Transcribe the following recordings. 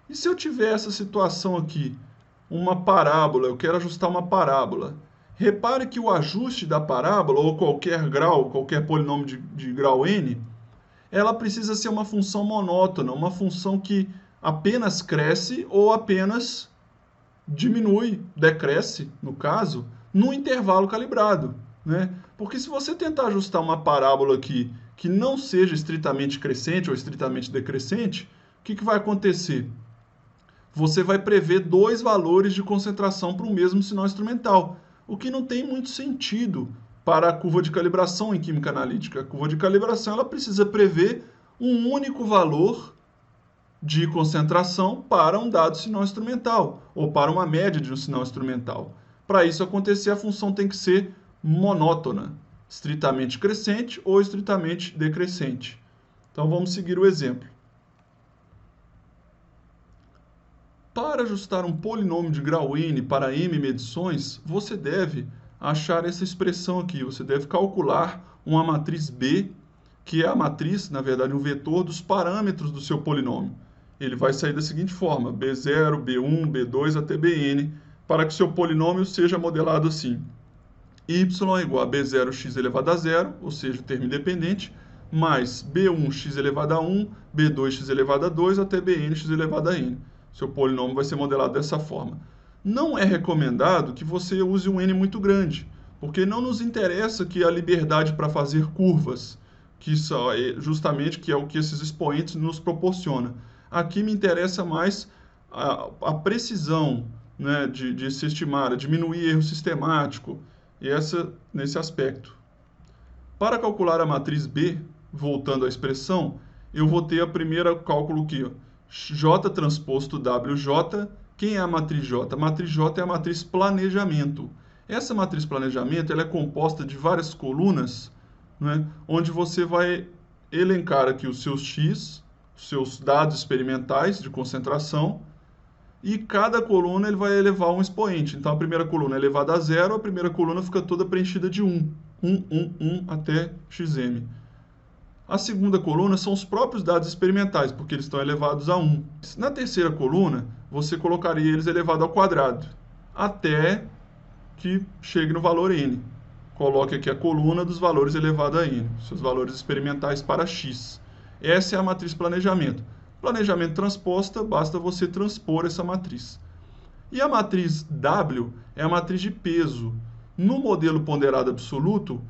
E se eu tiver essa situação aqui, uma parábola, eu quero ajustar uma parábola. Repare que o ajuste da parábola, ou qualquer grau, qualquer polinômio de grau n, ela precisa ser uma função monótona, uma função que apenas cresce ou apenas diminui, decresce, no caso, no intervalo calibrado, né? Porque se você tentar ajustar uma parábola aqui que não seja estritamente crescente ou estritamente decrescente, o que vai acontecer? Você vai prever dois valores de concentração para o mesmo sinal instrumental, o que não tem muito sentido para a curva de calibração em química analítica. A curva de calibração ela precisa prever um único valor de concentração para um dado sinal instrumental, ou para uma média de um sinal instrumental. Para isso acontecer, a função tem que ser monótona, estritamente crescente ou estritamente decrescente. Então vamos seguir o exemplo. Para ajustar um polinômio de grau n para m medições, você deve achar essa expressão aqui. Você deve calcular uma matriz B, que é a matriz, na verdade, um vetor dos parâmetros do seu polinômio. Ele vai sair da seguinte forma: B0, B1, B2 até Bn, para que o seu polinômio seja modelado assim. Y é igual a B0x elevado a zero, ou seja, o termo independente, mais B1x elevado a 1, B2x elevado a 2 até Bnx elevado a n. Seu polinômio vai ser modelado dessa forma. Não é recomendado que você use um n muito grande, porque não nos interessa que a liberdade para fazer curvas, que justamente que é o que esses expoentes nos proporcionam. Aqui me interessa mais a precisão, né, de se estimar, diminuir erro sistemático, nesse aspecto. Para calcular a matriz B, voltando à expressão, eu vou ter a primeira cálculo aqui, ó, J transposto WJ. Quem é a matriz J? A matriz J é a matriz planejamento. Essa matriz planejamento ela é composta de várias colunas, né, onde você vai elencar aqui os seus X, os seus dados experimentais de concentração, e cada coluna ele vai elevar um expoente. Então a primeira coluna é elevada a zero, a primeira coluna fica toda preenchida de 1, 1 até xm. A segunda coluna são os próprios dados experimentais, porque eles estão elevados a 1. Na terceira coluna, você colocaria eles elevado ao quadrado, até que chegue no valor n. Coloque aqui a coluna dos valores elevado a n, seus valores experimentais para x. Essa é a matriz planejamento. Planejamento transposta, basta você transpor essa matriz. E a matriz W é a matriz de peso. No modelo ponderado absoluto,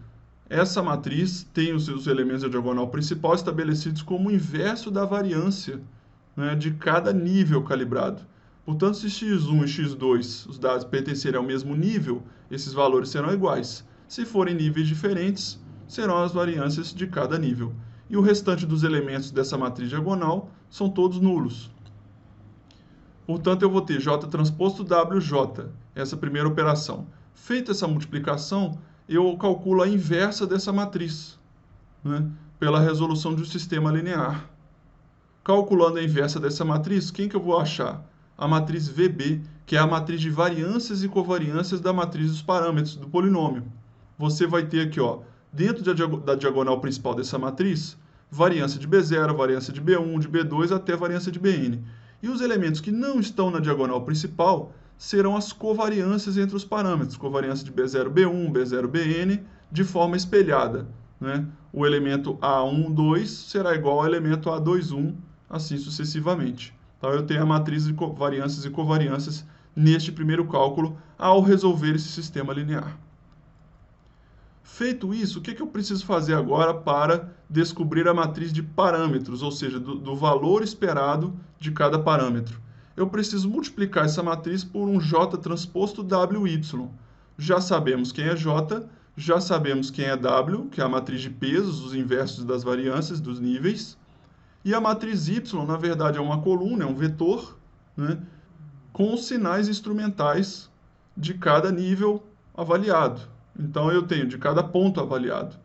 essa matriz tem os seus elementos da diagonal principal estabelecidos como o inverso da variância, né, de cada nível calibrado. Portanto, se x1 e x2, os dados pertencerem ao mesmo nível, esses valores serão iguais. Se forem níveis diferentes, serão as variâncias de cada nível. E o restante dos elementos dessa matriz diagonal são todos nulos. Portanto, eu vou ter J transposto WJ, essa primeira operação. Feita essa multiplicação, eu calculo a inversa dessa matriz, né, pela resolução de um sistema linear. Calculando a inversa dessa matriz, quem que eu vou achar? A matriz VB, que é a matriz de variâncias e covariâncias da matriz dos parâmetros do polinômio. Você vai ter aqui, ó, dentro da diagonal principal dessa matriz, variância de B0, variância de B1, de B2 até variância de Bn. E os elementos que não estão na diagonal principal serão as covariâncias entre os parâmetros, covariância de B0, B1, B0, Bn, de forma espelhada, né? O elemento A1, 2 será igual ao elemento A2, 1, assim sucessivamente. Então, eu tenho a matriz de variâncias e covariâncias neste primeiro cálculo ao resolver esse sistema linear. Feito isso, o que eu preciso fazer agora para descobrir a matriz de parâmetros, ou seja, do valor esperado de cada parâmetro? Eu preciso multiplicar essa matriz por um J transposto WY. Já sabemos quem é J, já sabemos quem é W, que é a matriz de pesos, os inversos das variâncias, dos níveis. E a matriz Y, na verdade, é uma coluna, é um vetor, né, com os sinais instrumentais de cada nível avaliado. Então, eu tenho de cada ponto avaliado.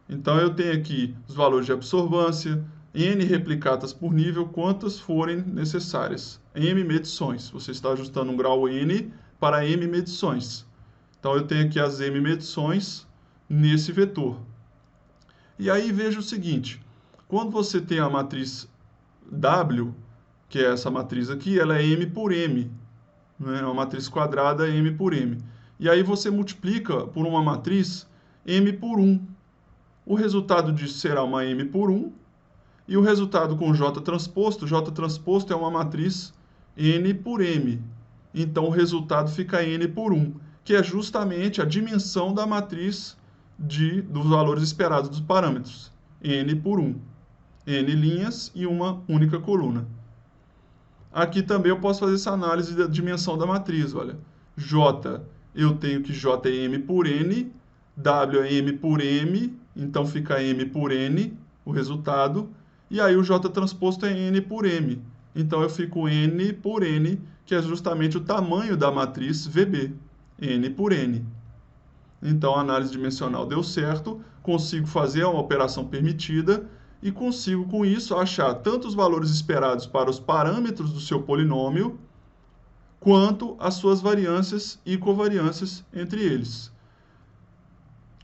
Então, eu tenho aqui os valores de absorvância, N replicatas por nível, quantas forem necessárias. M medições. Você está ajustando um grau N para M medições. Então, eu tenho aqui as M medições nesse vetor. E aí, veja o seguinte. Quando você tem a matriz W, que é essa matriz aqui, ela é M por M, né? É uma matriz quadrada M por M. E aí você multiplica por uma matriz M por 1. O resultado disso será uma M por 1, e o resultado com J transposto é uma matriz N por M. Então o resultado fica N por 1, que é justamente a dimensão da matriz dos valores esperados dos parâmetros. N por 1. N linhas e uma única coluna. Aqui também eu posso fazer essa análise da dimensão da matriz. Olha, J, eu tenho que J é M por N, W é M por M, então fica M por N, o resultado. E aí o J transposto é N por M. Então eu fico N por N, que é justamente o tamanho da matriz VB. N por N. Então a análise dimensional deu certo, consigo fazer uma operação permitida e consigo com isso achar tanto os valores esperados para os parâmetros do seu polinômio, quanto as suas variâncias e covariâncias entre eles.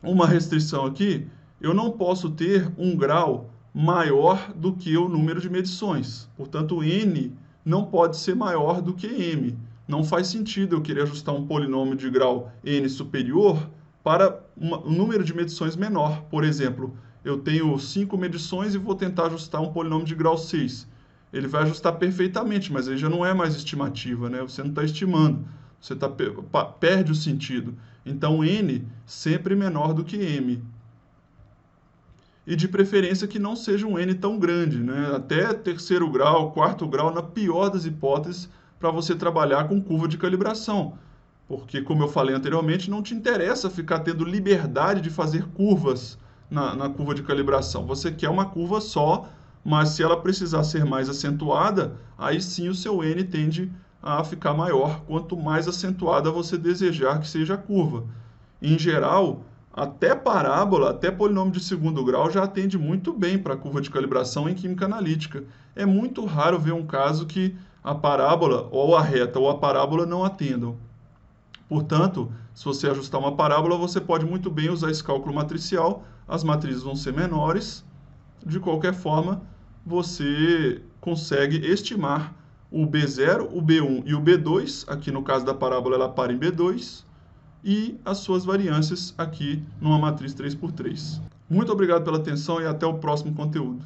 Uma restrição aqui, eu não posso ter um grau maior do que o número de medições. Portanto, N não pode ser maior do que M. Não faz sentido eu querer ajustar um polinômio de grau N superior para um número de medições menor. Por exemplo, eu tenho 5 medições e vou tentar ajustar um polinômio de grau 6. Ele vai ajustar perfeitamente, mas ele já não é mais estimativa, né? Você não está estimando, você perde o sentido. Então, N sempre menor do que M. E de preferência que não seja um N tão grande, né? Até terceiro grau, quarto grau, na pior das hipóteses, para você trabalhar com curva de calibração. Porque, como eu falei anteriormente, não te interessa ficar tendo liberdade de fazer curvas na curva de calibração. Você quer uma curva só, mas se ela precisar ser mais acentuada, aí sim o seu N tende a ficar maior, quanto mais acentuada você desejar que seja a curva. Em geral, até parábola, até polinômio de segundo grau já atende muito bem para a curva de calibração em química analítica. É muito raro ver um caso que a parábola, ou a reta ou a parábola não atendam. Portanto, se você ajustar uma parábola, você pode muito bem usar esse cálculo matricial, as matrizes vão ser menores. De qualquer forma, você consegue estimar o B0, o B1 e o B2, aqui no caso da parábola ela para em B2, e as suas variâncias aqui numa matriz 3x3. Muito obrigado pela atenção e até o próximo conteúdo.